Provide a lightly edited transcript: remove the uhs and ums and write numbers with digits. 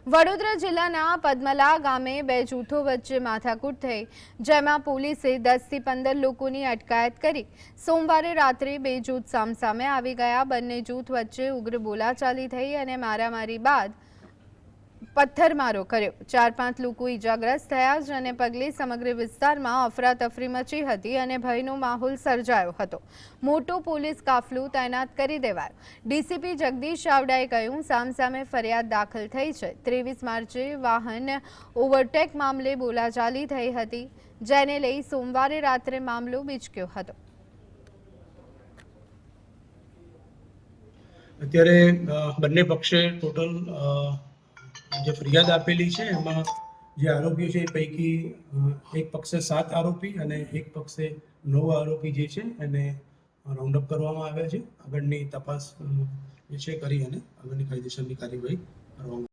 વડોદરા જિલ્લાના પદ્મલા ગામે બે જૂથો વચ્ચે માથાકૂટ થઈ, જેમાં પોલીસે 10 થી 15 લોકોની અટકાયત કરી। સોમવારે રાત્રે બે જૂથ સામસામે આવી ગયા। બંને જૂથ વચ્ચે ઉગ્ર બોલાચાલી થઈ અને મારામારી બાદ પથ્થરમારો કર્યો। 4-5 લોકો ઈજાગ્રસ્ત થયા, જેને પગલે સમગ્ર વિસ્તારમાં અફરાતફરી મચી હતી અને ભયનો માહોલ સર્જાયો હતો। મોટો પોલીસ કાફલો તૈનાત કરી દેવાયો। ડીસીપી જગદીશ ચાવડાએ કહ્યું, સામસામે ફરિયાદ દાખલ થઈ છે। 23 માર્ચે વાહન ઓવરટેક મામલે બોલાચાલી થઈ હતી, જેને લઈ સોમવારે રાત્રે મામલો બીચક્યો હતો। અત્યારે બંને પક્ષે ટોટલ જે ફરિયાદ આપેલી છે એમાં જે આરોપીઓ છે એ પૈકી એક પક્ષે 7 આરોપી અને એક પક્ષે 9 આરોપી જે છે એને રાઉન્ડ અપ કરવામાં આવ્યા છે। આગળની તપાસ જે છે કરી અને આગળની કાયદેસરની કાર્યવાહી કરવામાં